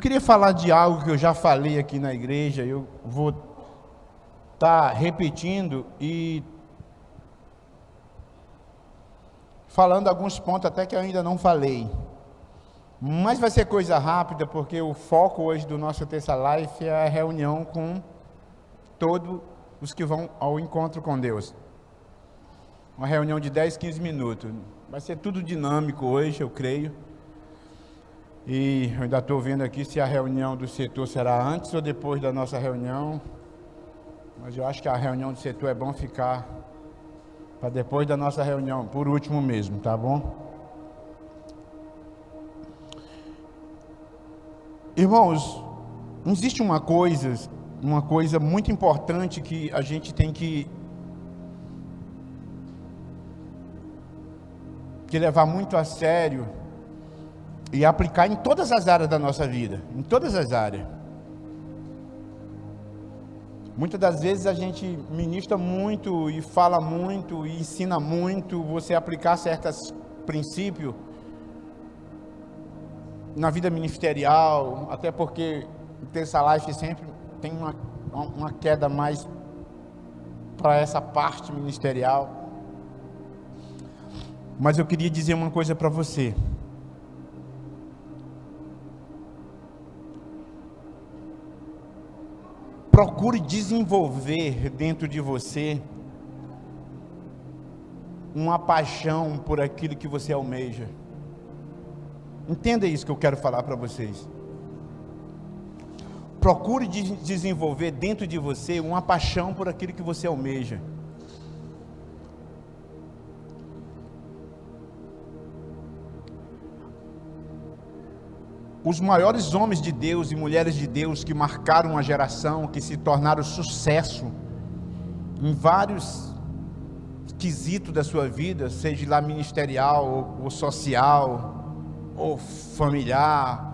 queria falar de algo que eu já falei aqui na igreja, eu vou estar repetindo e falando alguns pontos até que eu ainda não falei. Mas vai ser coisa rápida, porque o foco hoje do nosso Terça Life é a reunião com todos os que vão ao encontro com Deus. Uma reunião de 10, 15 minutos. Vai ser tudo dinâmico hoje, eu creio. E eu ainda estou vendo aqui se a reunião do setor será antes ou depois da nossa reunião. Mas eu acho que a reunião do setor é bom ficar para depois da nossa reunião, por último mesmo, tá bom? Irmãos, existe uma coisa muito importante que a gente tem que levar muito a sério e aplicar em todas as áreas da nossa vida, em todas as áreas. Muitas das vezes a gente ministra muito e fala muito e ensina muito, você aplicar certos princípios na vida ministerial, até porque o Terça Life sempre tem uma queda mais para essa parte ministerial. Mas eu queria dizer uma coisa para você. Procure desenvolver dentro de você uma paixão por aquilo que você almeja. Entenda isso que eu quero falar para vocês. Procure desenvolver dentro de você uma paixão por aquilo que você almeja. Os maiores homens de Deus e mulheres de Deus que marcaram a geração, que se tornaram sucesso em vários quesitos da sua vida, seja lá ministerial, ou social, ou familiar,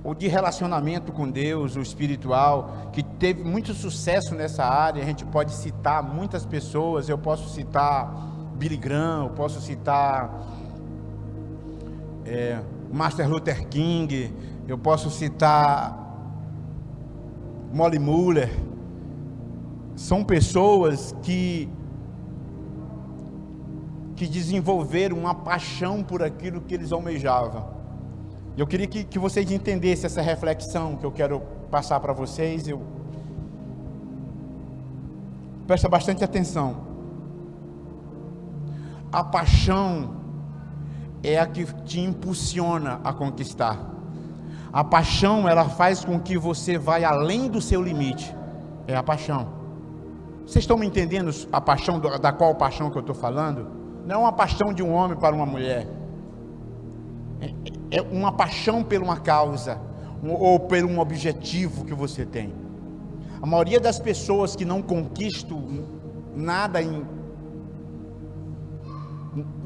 ou de relacionamento com Deus, ou espiritual, que teve muito sucesso nessa área. A gente pode citar muitas pessoas. Eu posso citar Billy Graham, eu posso citar Martin Luther King, eu posso citar Molly Muller. São pessoas que desenvolveram uma paixão por aquilo que eles almejavam. Eu queria que vocês entendessem essa reflexão que eu quero passar para vocês. Presta bastante atenção. A paixão é a que te impulsiona a conquistar. A paixão, ela faz com que você vá além do seu limite. É a paixão. Vocês estão me entendendo a paixão, da qual paixão que eu estou falando? Não é uma paixão de um homem para uma mulher. É uma paixão por uma causa, ou por um objetivo que você tem. A maioria das pessoas que não conquistam nada em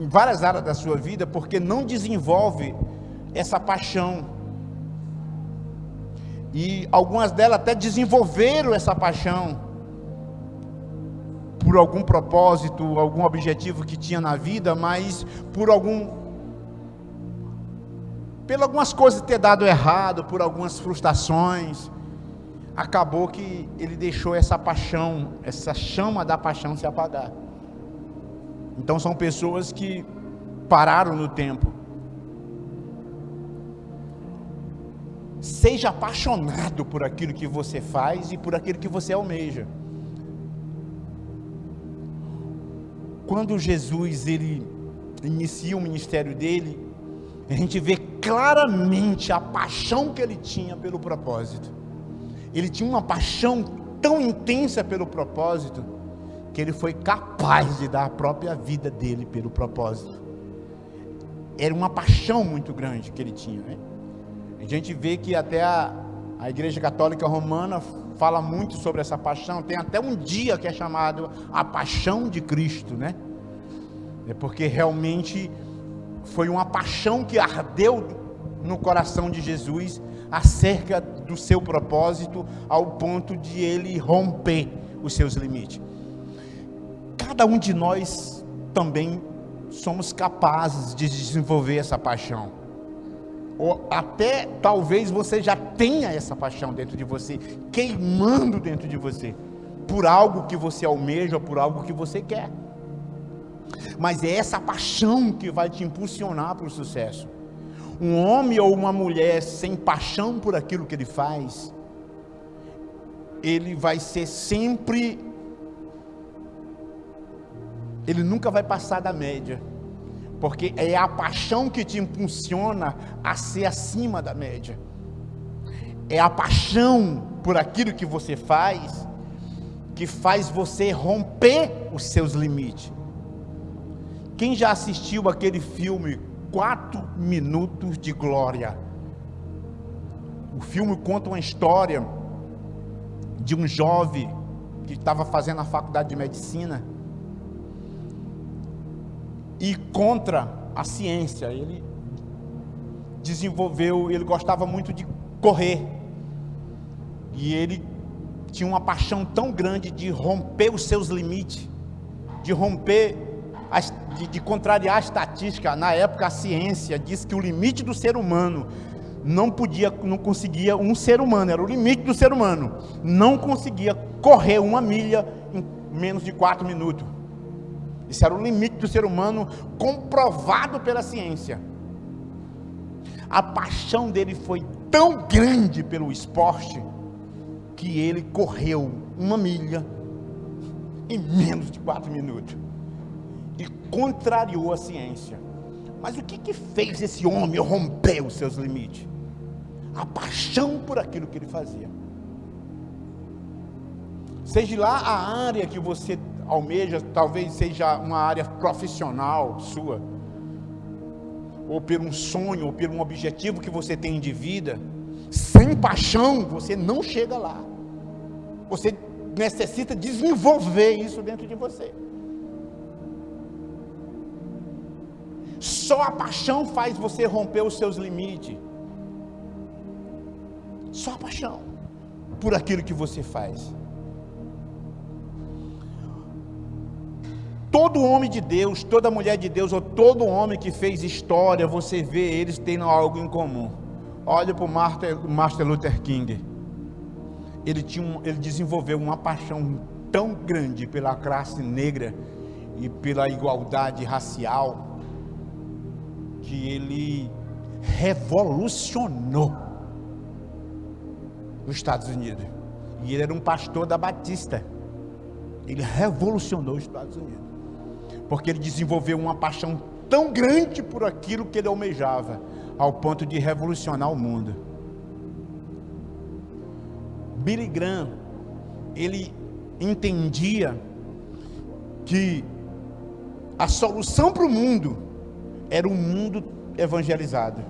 várias áreas da sua vida, porque não desenvolve essa paixão. E algumas delas até desenvolveram essa paixão por algum propósito, algum objetivo que tinha na vida, mas por algumas coisas ter dado errado, por algumas frustrações, acabou que ele deixou essa paixão, essa chama da paixão se apagar. Então são pessoas que pararam no tempo. Seja apaixonado por aquilo que você faz e por aquilo que você almeja. Quando Jesus ele inicia o ministério dele, a gente vê claramente a paixão que ele tinha pelo propósito. Ele tinha uma paixão tão intensa pelo propósito, que ele foi capaz de dar a própria vida dele pelo propósito. Era uma paixão muito grande que ele tinha, né? A gente vê que até a Igreja Católica Romana fala muito sobre essa paixão. Tem até um dia que é chamado a Paixão de Cristo, né? É porque realmente foi uma paixão que ardeu no coração de Jesus acerca do seu propósito, ao ponto de ele romper os seus limites. Cada um de nós também somos capazes de desenvolver essa paixão. ou até talvez você já tenha essa paixão dentro de você, queimando dentro de você, por algo que você almeja, por algo que você quer. Mas é essa paixão que vai te impulsionar para o sucesso. Um homem ou uma mulher sem paixão por aquilo que ele faz, ele vai ser sempre, ele nunca vai passar da média, porque é a paixão que te impulsiona a ser acima da média. É a paixão por aquilo que você faz, que faz você romper os seus limites. Quem já assistiu aquele filme 4 Minutos de Glória? O filme conta uma história de um jovem que estava fazendo a faculdade de medicina e contra a ciência. Ele desenvolveu, ele gostava muito de correr, e ele tinha uma paixão tão grande de romper os seus limites, de romper, de contrariar a estatística. Na época a ciência diz que o limite do ser humano não conseguia, um ser humano, era o limite do ser humano, não conseguia correr 1 milha em menos de 4 minutos. Isso era o limite do ser humano, comprovado pela ciência. A paixão dele foi tão grande pelo esporte, que ele correu 1 milha em menos de 4 minutos. E contrariou a ciência. Mas o que fez esse homem romper os seus limites? A paixão por aquilo que ele fazia. Seja lá a área que você almeja, talvez seja uma área profissional sua, ou por um sonho, ou por um objetivo que você tem de vida, sem paixão você não chega lá. Você necessita desenvolver isso dentro de você. Só a paixão faz você romper os seus limites. Só a paixão por aquilo que você faz. Todo homem de Deus, toda mulher de Deus, ou todo homem que fez história, você vê eles tendo algo em comum. Olha para o Martin Luther King. Ele desenvolveu uma paixão tão grande pela classe negra e pela igualdade racial, que ele revolucionou os Estados Unidos. E ele era um pastor da Batista. Ele revolucionou os Estados Unidos, porque ele desenvolveu uma paixão tão grande por aquilo que ele almejava, ao ponto de revolucionar o mundo. Billy Graham, ele entendia que a solução para o mundo era um mundo evangelizado.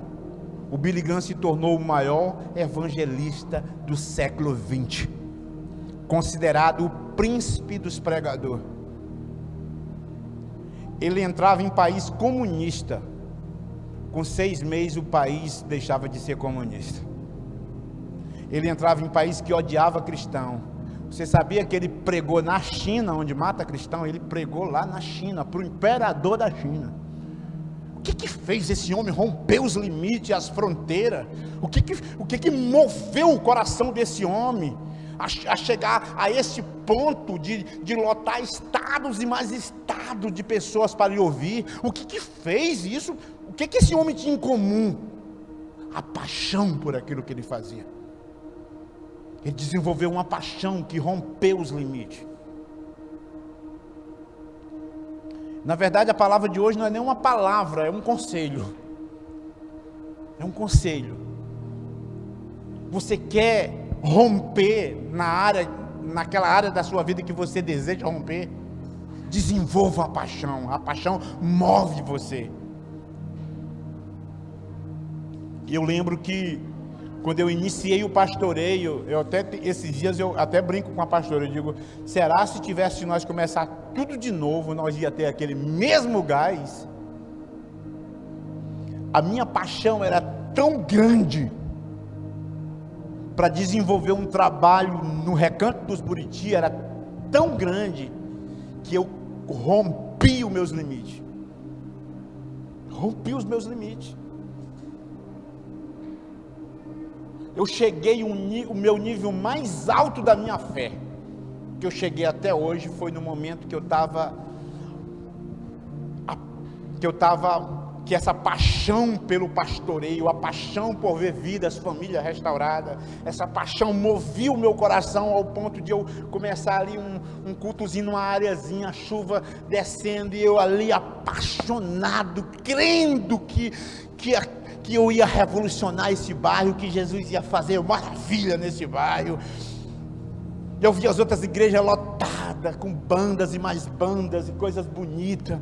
O Billy Graham se tornou o maior evangelista do século XX, considerado o príncipe dos pregadores. Ele entrava em país comunista, com 6 meses o país deixava de ser comunista. Ele entrava em país que odiava cristão. Você sabia que ele pregou na China, onde mata cristão? Ele pregou lá na China, para o imperador da China. O que fez esse homem romper os limites e as fronteiras? O que moveu o coração desse homem a chegar a esse ponto de lotar estados e mais estados de pessoas para lhe ouvir? O que fez isso? O que esse homem tinha em comum? A paixão por aquilo que ele fazia. Ele desenvolveu uma paixão que rompeu os limites. Na verdade, a palavra de hoje não é nem uma palavra, é um conselho. É um conselho. Você quer romper naquela área da sua vida que você deseja romper? Desenvolva a paixão. A paixão move você. E eu lembro que quando eu iniciei o pastoreio, esses dias eu até brinco com a pastora, eu digo: será se tivesse nós começar tudo de novo, nós ia ter aquele mesmo gás? A minha paixão era tão grande para desenvolver um trabalho no Recanto dos Buriti, era tão grande, que eu rompi os meus limites. Rompi os meus limites. eu cheguei o meu nível mais alto da minha fé, que eu cheguei até hoje, foi no momento que que essa paixão pelo pastoreio, a paixão por ver vidas, família restaurada, essa paixão movia o meu coração ao ponto de eu começar ali um cultozinho numa areazinha, a chuva descendo, e eu ali apaixonado, crendo que eu ia revolucionar esse bairro, que Jesus ia fazer maravilha nesse bairro. Eu vi as outras igrejas lotadas, com bandas e mais bandas, e coisas bonitas.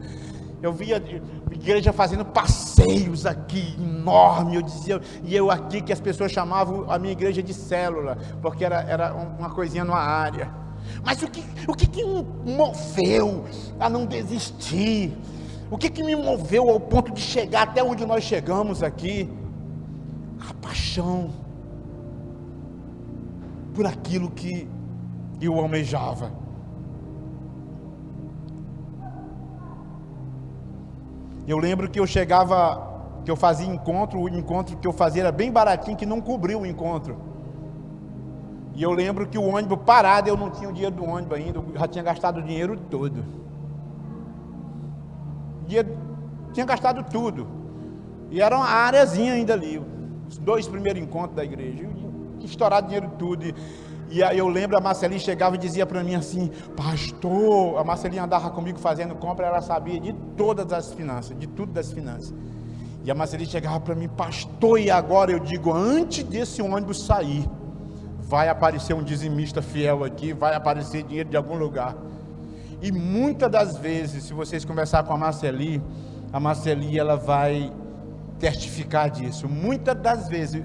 Eu via a igreja fazendo passeios aqui, enorme, eu dizia, e eu aqui, que as pessoas chamavam a minha igreja de célula, porque era uma coisinha numa área. Mas o que me moveu a não desistir? O que me moveu ao ponto de chegar até onde nós chegamos aqui? A paixão por aquilo que eu almejava. Eu lembro que eu fazia encontro, o encontro que eu fazia era bem baratinho, que não cobria o encontro. E eu lembro que o ônibus parado, eu não tinha o dinheiro do ônibus ainda, eu já tinha gastado o dinheiro todo. Tinha gastado tudo. E era uma areazinha ainda ali, os 2 primeiros encontros da igreja. Eu tinha estourado dinheiro tudo. E aí eu lembro, a Marcelinha chegava e dizia para mim assim: pastor, a Marcelinha andava comigo fazendo compra, ela sabia de todas as finanças, de tudo das finanças. E a Marcelinha chegava para mim: pastor, e agora? Eu digo: antes desse ônibus sair, vai aparecer um dizimista fiel aqui, vai aparecer dinheiro de algum lugar. E muitas das vezes, se vocês conversar com a Marcelinha ela vai testificar disso. Muitas das vezes,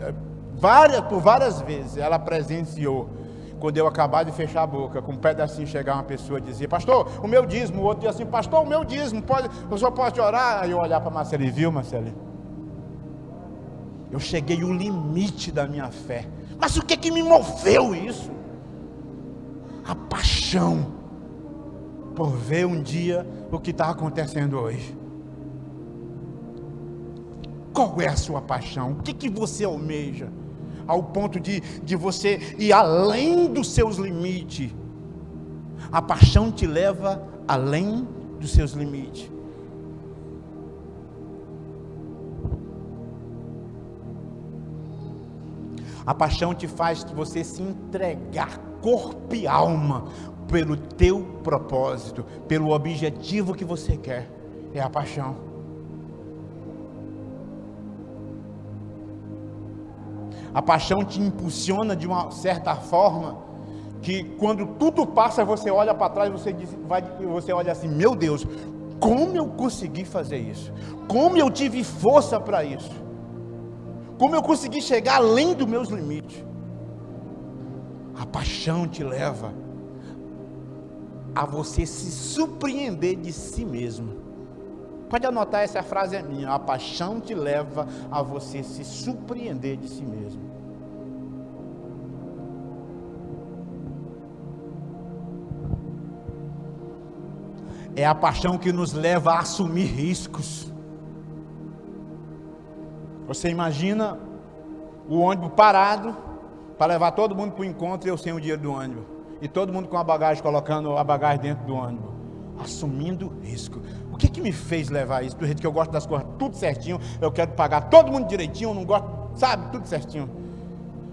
por várias vezes, ela presenciou, quando eu acabar de fechar a boca, com um pedacinho, chegar uma pessoa e dizer: pastor, o meu dízimo. O outro dizia assim: pastor, o meu dízimo, o senhor pode orar? Aí eu olhar para a Marcelinha: viu, Marcelinha? Eu cheguei ao limite da minha fé. Mas o que me moveu isso? A paixão por ver um dia o que está acontecendo hoje. Qual é a sua paixão? O que você almeja? Ao ponto de você ir além dos seus limites. A paixão te leva além dos seus limites. A paixão te faz você se entregar corpo e alma pelo teu propósito, pelo objetivo que você quer. É a paixão. A paixão te impulsiona de uma certa forma, que quando tudo passa, você olha para trás e você olha assim: meu Deus, como eu consegui fazer isso? Como eu tive força para isso? Como eu consegui chegar além dos meus limites? A paixão te leva a você se surpreender de si mesmo. Pode anotar, essa frase é minha: a paixão te leva a você se surpreender de si mesmo. É a paixão que nos leva a assumir riscos. Você imagina o ônibus parado para levar todo mundo para o encontro, e eu sem o dinheiro do ônibus, e todo mundo com a bagagem, colocando a bagagem dentro do ônibus, assumindo risco. O que me fez levar isso? Do jeito que eu gosto das coisas tudo certinho, eu quero pagar todo mundo direitinho, eu não gosto, sabe, tudo certinho.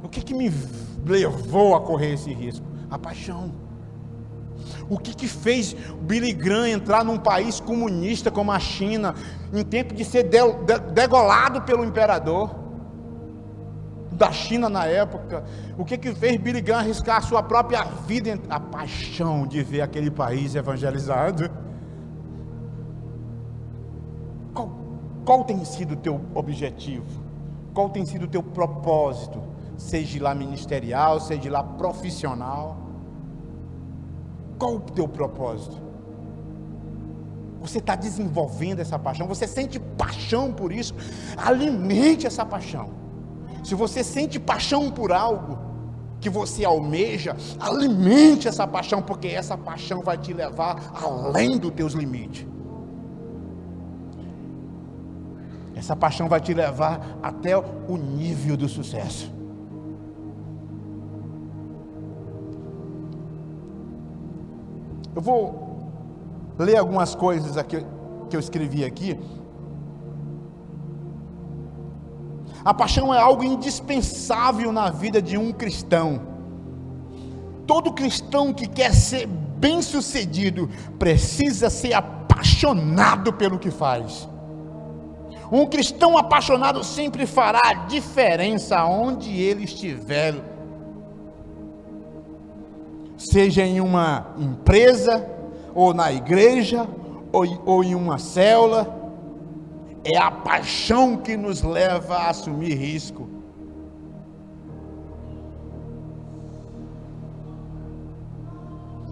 O que me levou a correr esse risco? A paixão. O que fez Billy Graham entrar num país comunista como a China, em tempo de ser degolado pelo imperador da China na época? O que fez Billy Graham arriscar a sua própria vida? A paixão de ver aquele país evangelizado. Qual tem sido o teu objetivo? Qual tem sido o teu propósito? Seja lá ministerial, seja lá profissional. Qual o teu propósito? Você está desenvolvendo essa paixão? Você sente paixão por isso? Alimente essa paixão. Se você sente paixão por algo que você almeja, alimente essa paixão, porque essa paixão vai te levar além dos teus limites. Essa paixão vai te levar até o nível do sucesso. Eu vou ler algumas coisas aqui que eu escrevi aqui. A paixão é algo indispensável na vida de um cristão. Todo cristão que quer ser bem-sucedido precisa ser apaixonado pelo que faz. Um cristão apaixonado sempre fará a diferença onde ele estiver. Seja em uma empresa, ou na igreja, ou em uma célula. É a paixão que nos leva a assumir risco.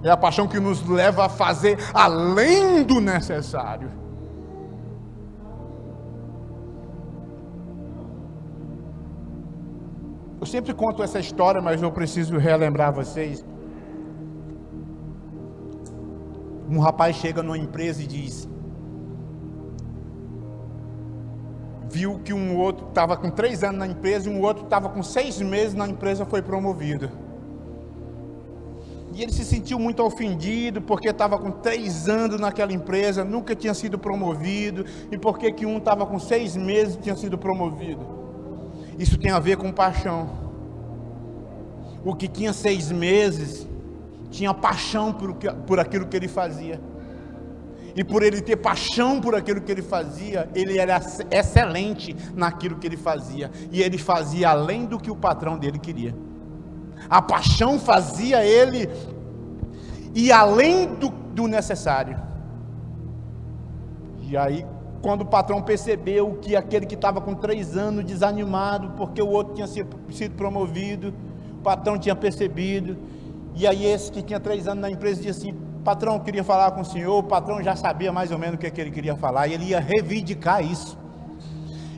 É a paixão que nos leva a fazer além do necessário. Eu sempre conto essa história, mas eu preciso relembrar vocês. Um rapaz chega numa empresa e diz: viu que um outro estava com 3 anos na empresa e um outro estava com 6 meses na empresa, foi promovido. E ele se sentiu muito ofendido, porque estava com 3 anos naquela empresa, nunca tinha sido promovido, e porque que um estava com 6 meses e tinha sido promovido. Isso tem a ver com paixão. O que tinha 6 meses, tinha paixão por aquilo que ele fazia. E por ele ter paixão por aquilo que ele fazia, ele era excelente naquilo que ele fazia. E ele fazia além do que o patrão dele queria. A paixão fazia ele ir além do necessário. E aí, quando o patrão percebeu que aquele que estava com 3 anos desanimado, porque o outro tinha sido promovido, o patrão tinha percebido. E aí esse que tinha 3 anos na empresa disse assim: patrão, eu queria falar com o senhor. O patrão já sabia mais ou menos o que ele queria falar, e ele ia reivindicar isso.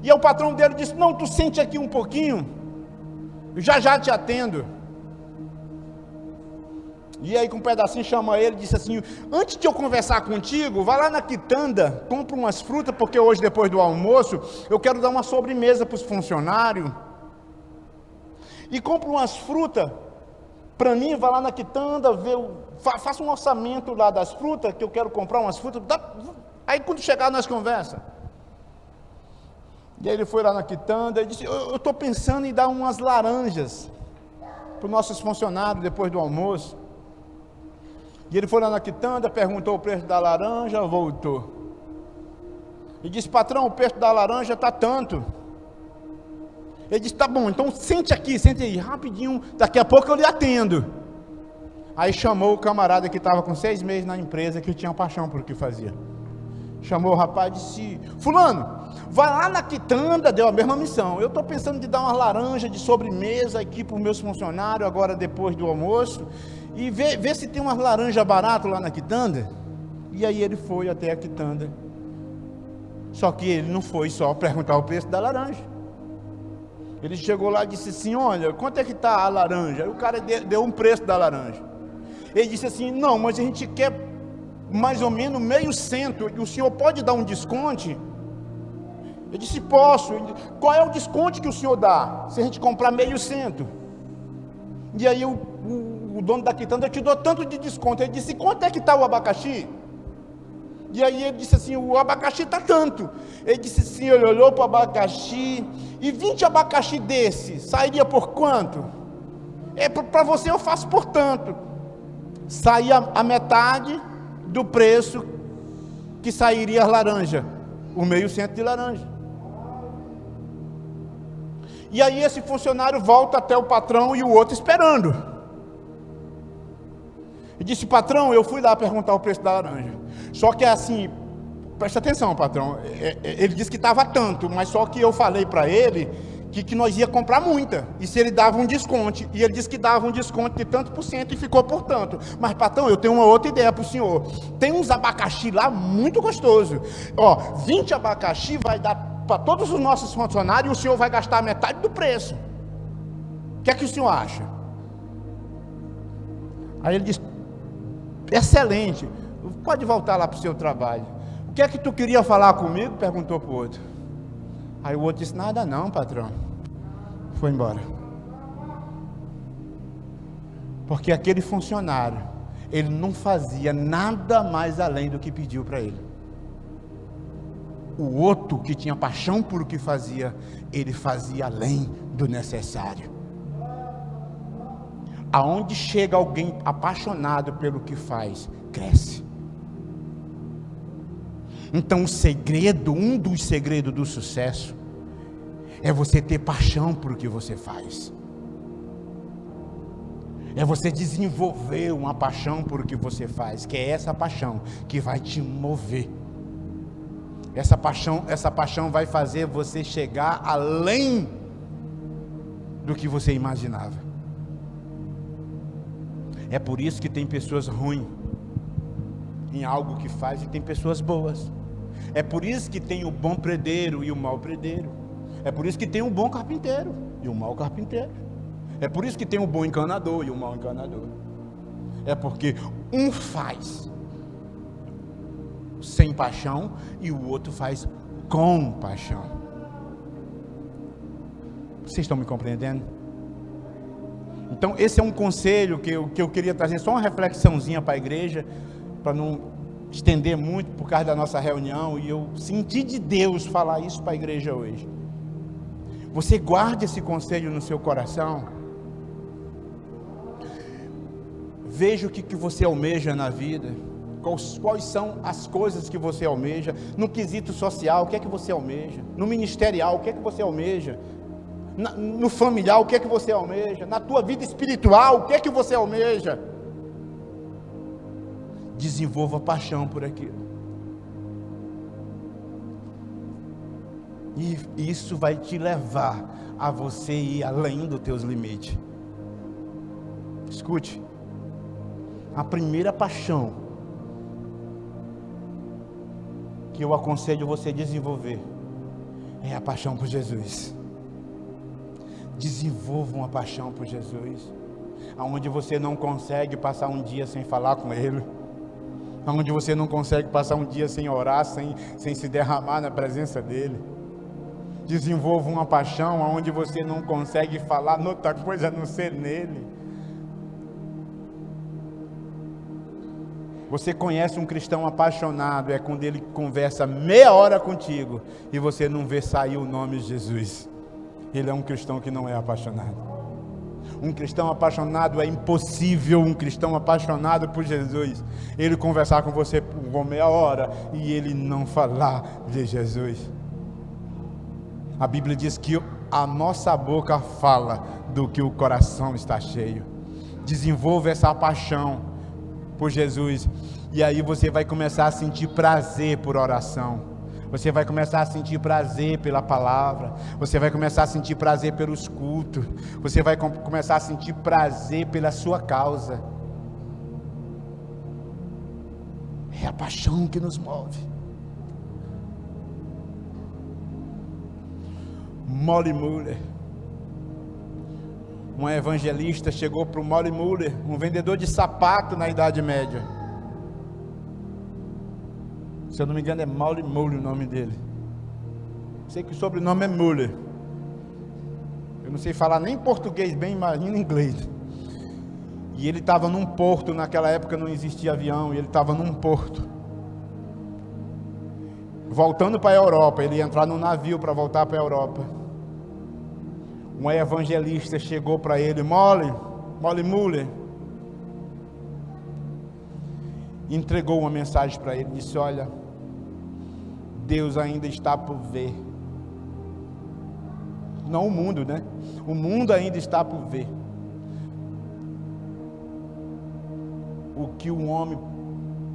E aí o patrão dele disse: não, tu sente aqui um pouquinho, eu já te atendo. E aí com um pedacinho chama ele e disse assim: antes de eu conversar contigo, vai lá na quitanda, compra umas frutas, porque hoje depois do almoço, eu quero dar uma sobremesa para os funcionários. E compra umas frutas para mim, vai lá na quitanda, faça um orçamento lá das frutas, que eu quero comprar umas frutas. Aí quando chegar nós conversa. E aí ele foi lá na quitanda e disse: eu estou pensando em dar umas laranjas para os nossos funcionários depois do almoço. E ele foi lá na quitanda, perguntou o preço da laranja, voltou. E disse: patrão, o preço da laranja está tanto. Ele disse: tá bom, então sente aí, rapidinho, daqui a pouco eu lhe atendo. Aí chamou o camarada que estava com 6 meses na empresa, que tinha paixão por o que fazia. Chamou o rapaz e disse: fulano, vai lá na quitanda, deu a mesma missão. Eu estou pensando de dar uma laranja de sobremesa aqui para os meus funcionários, agora depois do almoço, e ver se tem umas laranjas baratas lá na quitanda. E aí ele foi até a quitanda. Só que ele não foi só perguntar o preço da laranja. Ele chegou lá e disse assim: olha, quanto é que está a laranja? Aí o cara deu um preço da laranja. Ele disse assim: não, mas a gente quer mais ou menos meio cento, e o senhor pode dar um desconto? Eu disse: posso. Ele disse: qual é o desconto que o senhor dá, se a gente comprar meio cento? E aí o dono da quitanda: eu te dou tanto de desconto. Ele disse: quanto é que está o abacaxi? E aí ele disse assim: o abacaxi está tanto. Ele disse assim, ele olhou para o abacaxi, e 20 abacaxi desse, sairia por quanto? Para você eu faço por tanto. Saía a metade do preço que sairia a laranja, o meio cento de laranja. E aí esse funcionário volta até o patrão e o outro esperando. E disse: patrão, eu fui lá perguntar o preço da laranja. Só que é assim, presta atenção, patrão, ele disse que estava tanto, mas só que eu falei para ele que nós ia comprar muita, e se ele dava um desconto, e ele disse que dava um desconto de tanto por cento, e ficou por tanto. Mas patrão, eu tenho uma outra ideia para o senhor, tem uns abacaxi lá muito gostoso, 20 abacaxi vai dar para todos os nossos funcionários, e o senhor vai gastar metade do preço. O que é que o senhor acha? Aí ele disse: excelente, pode voltar lá para o seu trabalho. O que é que tu queria falar comigo? Perguntou para o outro. Aí o outro disse: nada não, patrão. Foi embora. Porque aquele funcionário, ele não fazia nada mais além do que pediu para ele. O outro, que tinha paixão por o que fazia, ele fazia além do necessário. Aonde chega alguém apaixonado pelo que faz, cresce. Então o segredo, um dos segredos do sucesso, é você ter paixão por o que você faz. É você desenvolver uma paixão por o que você faz, que é essa paixão que vai te mover. Essa paixão vai fazer você chegar além do que você imaginava. É por isso que tem pessoas ruins em algo que faz e tem pessoas boas. É por isso que tem o bom predeiro e o mau predeiro. É por isso que tem o bom carpinteiro e o mau carpinteiro. É por isso que tem o bom encanador e o mau encanador. É porque um faz sem paixão e o outro faz com paixão. Vocês estão me compreendendo? Então esse é um conselho que eu queria trazer, só uma reflexãozinha para a igreja, para não estender muito por causa da nossa reunião, e eu senti de Deus falar isso para a igreja hoje. Você guarde esse conselho no seu coração. Veja o que você almeja na vida. Quais são as coisas que você almeja. No quesito social, o que é que você almeja? No ministerial, o que é que você almeja? No familiar, o que é que você almeja? Na tua vida espiritual, o que é que você almeja? Desenvolva paixão por aquilo. E isso vai te levar a você ir além dos teus limites. Escute. A primeira paixão que eu aconselho você desenvolver é a paixão por Jesus. Desenvolva uma paixão por Jesus, aonde você não consegue passar um dia sem falar com Ele, aonde você não consegue passar um dia sem orar, sem se derramar na presença dEle. Desenvolva uma paixão aonde você não consegue falar noutra coisa a não ser nele. Você conhece um cristão apaixonado, é quando ele conversa meia hora contigo e você não vê sair o nome de Jesus. Ele é um cristão que não é apaixonado. Um cristão apaixonado é impossível, um cristão apaixonado por Jesus, ele conversar com você por meia hora e ele não falar de Jesus. A Bíblia diz que a nossa boca fala do que o coração está cheio. Desenvolva essa paixão por Jesus, e aí você vai começar a sentir prazer por oração, você vai começar a sentir prazer pela palavra, você vai começar a sentir prazer pelos cultos, você vai começar a sentir prazer pela sua causa. É a paixão que nos move. Molly Muller, uma evangelista, chegou para o Molly Muller, um vendedor de sapato na Idade Média. Se eu não me engano é Molly Muller o nome dele. Sei que o sobrenome é Muller. Eu não sei falar nem português bem, imagina inglês. E ele estava num porto, naquela época não existia avião, e ele estava num porto. Voltando para a Europa, ele ia entrar num navio para voltar para a Europa. Um evangelista chegou para ele, Molly Muller, entregou uma mensagem para ele, disse: olha, Deus ainda está por ver. Não o mundo, né? O mundo ainda está por ver o que o homem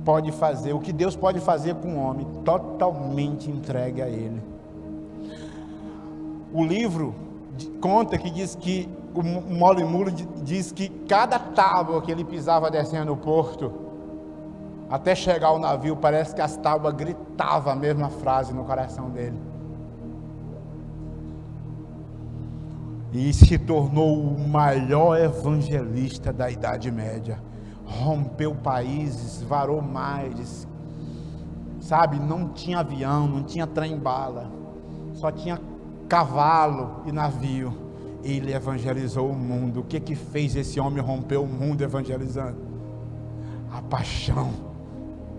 pode fazer, o que Deus pode fazer com o homem, totalmente entregue a Ele. O livro conta que diz que o Molly Muller diz que cada tábua que ele pisava descendo no porto, até chegar ao navio, parece que as tábuas gritavam a mesma frase no coração dele. E se tornou o maior evangelista da Idade Média. Rompeu países, varou mares, sabe? Não tinha avião, não tinha trem-bala, só tinha cavalo e navio. Ele evangelizou o mundo. O que fez esse homem romper o mundo evangelizando? A paixão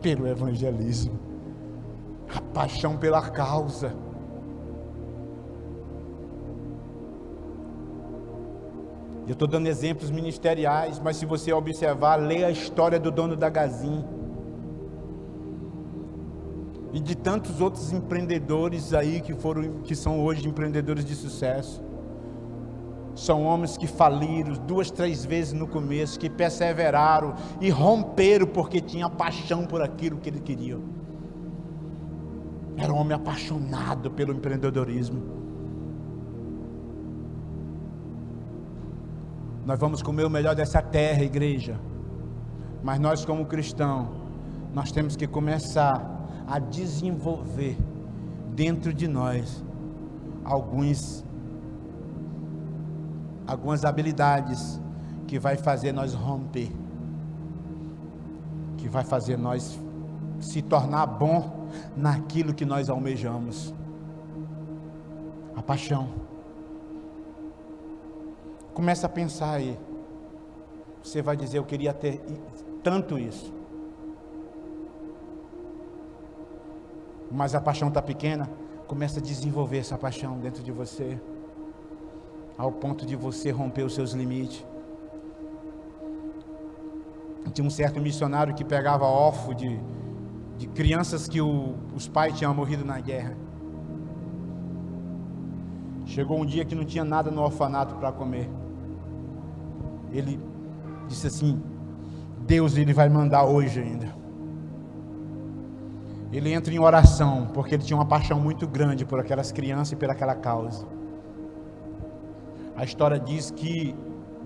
pelo evangelismo, a paixão pela causa. Eu estou dando exemplos ministeriais, mas se você observar, lê a história do dono da Gazin e de tantos outros empreendedores aí que são hoje empreendedores de sucesso. São homens que faliram 2, 3 vezes no começo, que perseveraram e romperam porque tinham paixão por aquilo que eles queriam. Era um homem apaixonado pelo empreendedorismo. Nós vamos comer o melhor dessa terra, igreja. Mas nós, como cristãos, nós temos que começar a desenvolver dentro de nós algumas habilidades que vai fazer nós romper, que vai fazer nós se tornar bom naquilo que nós almejamos. A paixão. Começa a pensar aí. Você vai dizer: eu queria ter tanto isso. Mas a paixão está pequena. Começa a desenvolver essa paixão dentro de você, ao ponto de você romper os seus limites. Tinha um certo missionário que pegava órfão de crianças que os pais tinham morrido na guerra. Chegou um dia que não tinha nada no orfanato para comer. Ele disse assim: Deus, ele vai mandar hoje ainda. Ele entra em oração, porque ele tinha uma paixão muito grande por aquelas crianças e por aquela causa. A história diz que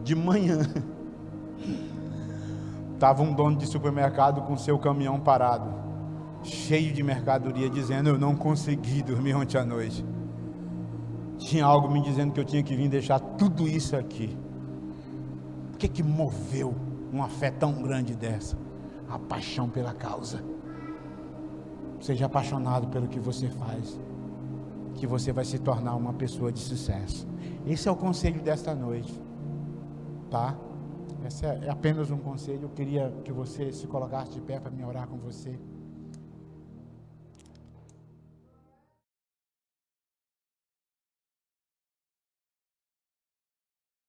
de manhã estava um dono de supermercado com seu caminhão parado, cheio de mercadoria, dizendo: eu não consegui dormir ontem à noite. Tinha algo me dizendo que eu tinha que vir deixar tudo isso aqui. O que moveu uma fé tão grande dessa? A paixão pela causa. Seja apaixonado pelo que você faz, que você vai se tornar uma pessoa de sucesso. Esse é o conselho desta noite, tá? Esse é apenas um conselho. Eu queria que você se colocasse de pé para me orar com você.